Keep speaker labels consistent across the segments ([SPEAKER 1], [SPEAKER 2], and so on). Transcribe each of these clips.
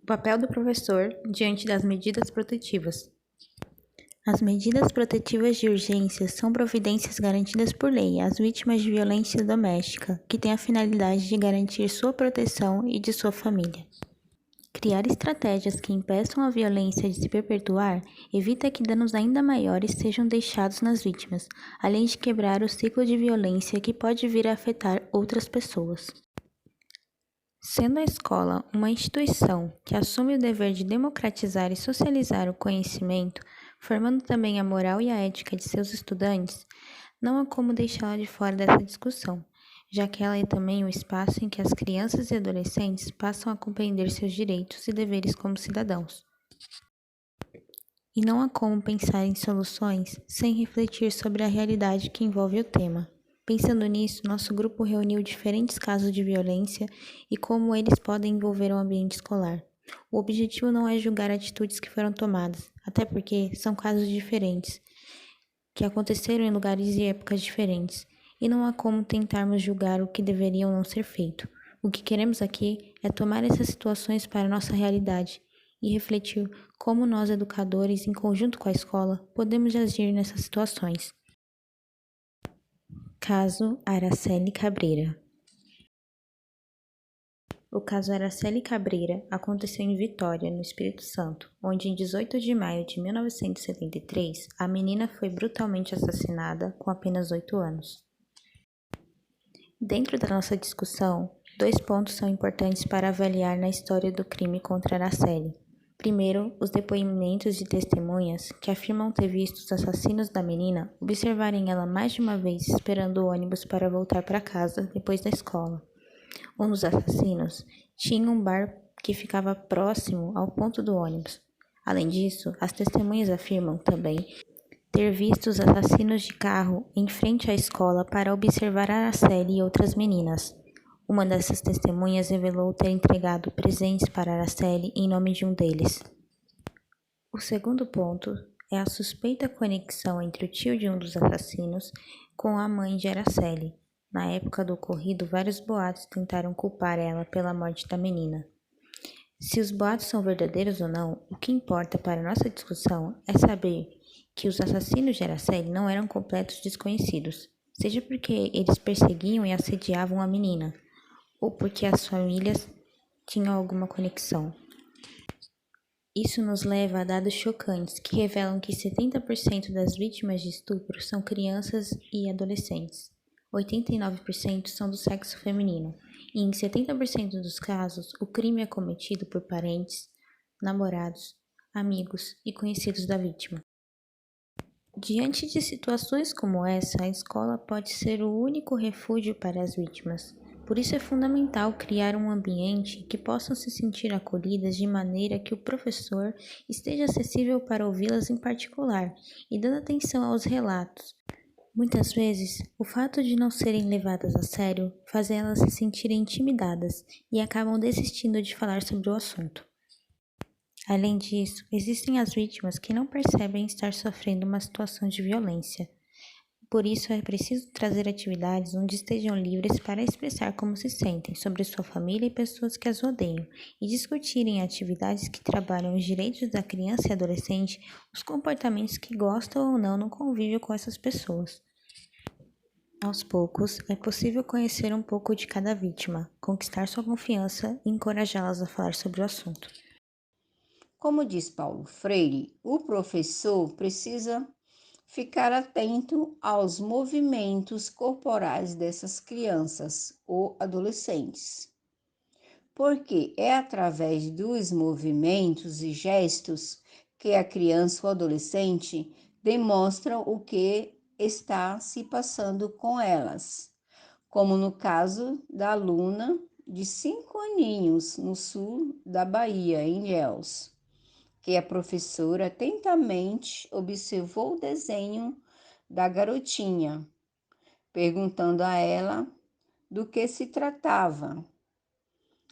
[SPEAKER 1] O papel do professor diante das medidas protetivas. As medidas protetivas de urgência são providências garantidas por lei às vítimas de violência doméstica, que têm a finalidade de garantir sua proteção e de sua família. Criar estratégias que impeçam a violência de se perpetuar evita que danos ainda maiores sejam deixados nas vítimas, além de quebrar o ciclo de violência que pode vir a afetar outras pessoas. Sendo a escola uma instituição que assume o dever de democratizar e socializar o conhecimento, formando também a moral e a ética de seus estudantes, não há como deixá-la de fora dessa discussão, já que ela é também o espaço em que as crianças e adolescentes passam a compreender seus direitos e deveres como cidadãos. E não há como pensar em soluções sem refletir sobre a realidade que envolve o tema. Pensando nisso, nosso grupo reuniu diferentes casos de violência e como eles podem envolver o ambiente escolar. O objetivo não é julgar atitudes que foram tomadas, até porque são casos diferentes, que aconteceram em lugares e épocas diferentes, e não há como tentarmos julgar o que deveria ou não ser feito. O que queremos aqui é tomar essas situações para a nossa realidade e refletir como nós, educadores, em conjunto com a escola, podemos agir nessas situações. Caso Araceli Cabreira. O caso Araceli Cabreira aconteceu em Vitória, no Espírito Santo, onde em 18 de maio de 1973, a menina foi brutalmente assassinada com apenas 8 anos. Dentro da nossa discussão, 2 pontos são importantes para avaliar na história do crime contra Araceli. Primeiro, os depoimentos de testemunhas que afirmam ter visto os assassinos da menina observarem ela mais de uma vez esperando o ônibus para voltar para casa depois da escola. Um dos assassinos tinha um bar que ficava próximo ao ponto do ônibus. Além disso, as testemunhas afirmam também ter visto os assassinos de carro em frente à escola para observar Araceli e outras meninas. Uma dessas testemunhas revelou ter entregado presentes para Araceli em nome de um deles. O segundo ponto é a suspeita conexão entre o tio de um dos assassinos com a mãe de Araceli. Na época do ocorrido, vários boatos tentaram culpar ela pela morte da menina. Se os boatos são verdadeiros ou não, o que importa para nossa discussão é saber que os assassinos de Araceli não eram completos desconhecidos, seja porque eles perseguiam e assediavam a menina, ou porque as famílias tinham alguma conexão. Isso nos leva a dados chocantes que revelam que 70% das vítimas de estupro são crianças e adolescentes. 89% são do sexo feminino, e em 70% dos casos, o crime é cometido por parentes, namorados, amigos e conhecidos da vítima. Diante de situações como essa, a escola pode ser o único refúgio para as vítimas. Por isso é fundamental criar um ambiente que possam se sentir acolhidas de maneira que o professor esteja acessível para ouvi-las em particular e dando atenção aos relatos. Muitas vezes, o fato de não serem levadas a sério faz elas se sentirem intimidadas e acabam desistindo de falar sobre o assunto. Além disso, existem as vítimas que não percebem estar sofrendo uma situação de violência. Por isso, é preciso trazer atividades onde estejam livres para expressar como se sentem sobre sua família e pessoas que as rodeiam, e discutirem atividades que trabalham os direitos da criança e adolescente, os comportamentos que gostam ou não no convívio com essas pessoas. Aos poucos, é possível conhecer um pouco de cada vítima, conquistar sua confiança e encorajá-las a falar sobre o assunto.
[SPEAKER 2] Como diz Paulo Freire, o professor precisa ficar atento aos movimentos corporais dessas crianças ou adolescentes, porque é através dos movimentos e gestos que a criança ou adolescente demonstra o que está se passando com elas, como no caso da aluna de 5 aninhos no sul da Bahia, em Ilhéus, que a professora atentamente observou o desenho da garotinha, perguntando a ela do que se tratava.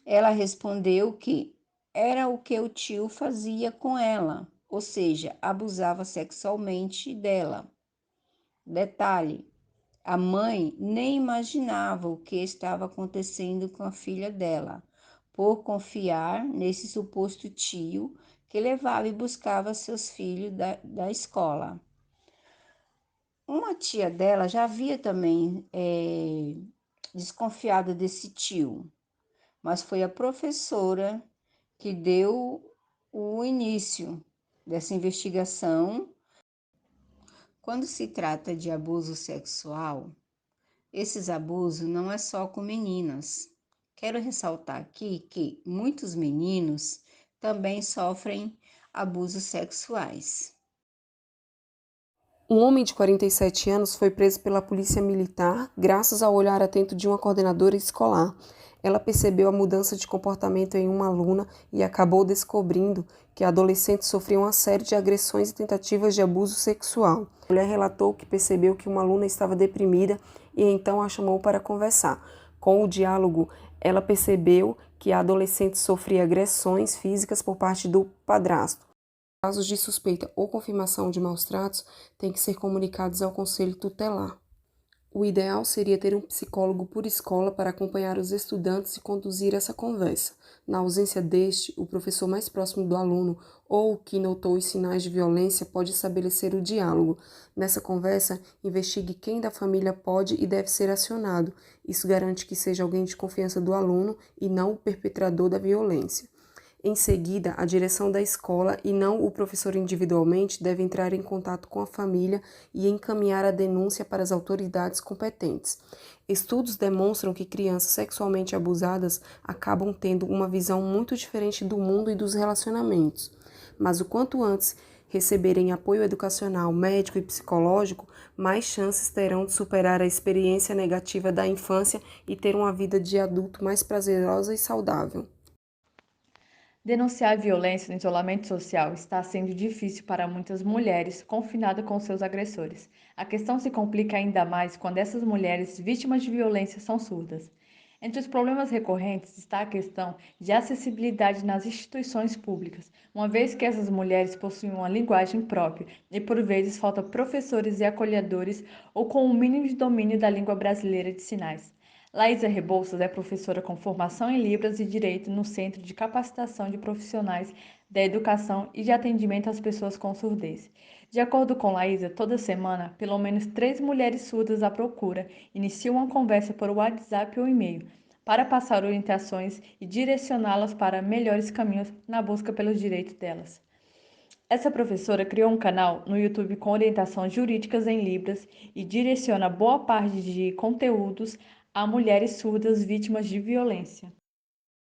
[SPEAKER 2] Ela respondeu que era o que o tio fazia com ela, ou seja, abusava sexualmente dela. Detalhe: a mãe nem imaginava o que estava acontecendo com a filha dela, por confiar nesse suposto tio que levava e buscava seus filhos da escola. Uma tia dela já havia também desconfiado desse tio, mas foi a professora que deu o início dessa investigação. Quando se trata de abuso sexual, esses abusos não é só com meninas. Quero ressaltar aqui que muitos meninos também sofrem abusos sexuais.
[SPEAKER 3] Um homem de 47 anos foi preso pela polícia militar graças ao olhar atento de uma coordenadora escolar. Ela percebeu a mudança de comportamento em uma aluna e acabou descobrindo que a adolescente sofria uma série de agressões e tentativas de abuso sexual. A mulher relatou que percebeu que uma aluna estava deprimida e então a chamou para conversar. Com o diálogo, ela percebeu que a adolescente sofria agressões físicas por parte do padrasto. Casos de suspeita ou confirmação de maus-tratos têm que ser comunicados ao conselho tutelar. O ideal seria ter um psicólogo por escola para acompanhar os estudantes e conduzir essa conversa. Na ausência deste, o professor mais próximo do aluno ou que notou os sinais de violência pode estabelecer o diálogo. Nessa conversa, investigue quem da família pode e deve ser acionado. Isso garante que seja alguém de confiança do aluno e não o perpetrador da violência. Em seguida, a direção da escola e não o professor individualmente deve entrar em contato com a família e encaminhar a denúncia para as autoridades competentes. Estudos demonstram que crianças sexualmente abusadas acabam tendo uma visão muito diferente do mundo e dos relacionamentos. Mas o quanto antes receberem apoio educacional, médico e psicológico, mais chances terão de superar a experiência negativa da infância e ter uma vida de adulto mais prazerosa e saudável.
[SPEAKER 4] Denunciar a violência no isolamento social está sendo difícil para muitas mulheres confinadas com seus agressores. A questão se complica ainda mais quando essas mulheres vítimas de violência são surdas. Entre os problemas recorrentes está a questão de acessibilidade nas instituições públicas, uma vez que essas mulheres possuem uma linguagem própria e por vezes falta professores e acolhedores ou com o mínimo de domínio da língua brasileira de sinais. Laísa Rebouças é professora com formação em Libras e Direito no Centro de Capacitação de Profissionais da Educação e de Atendimento às Pessoas com Surdez. De acordo com Laísa, toda semana, pelo menos 3 mulheres surdas à procura iniciam uma conversa por WhatsApp ou e-mail para passar orientações e direcioná-las para melhores caminhos na busca pelos direitos delas. Essa professora criou um canal no YouTube com orientações jurídicas em Libras e direciona boa parte de conteúdos a mulheres surdas vítimas de violência.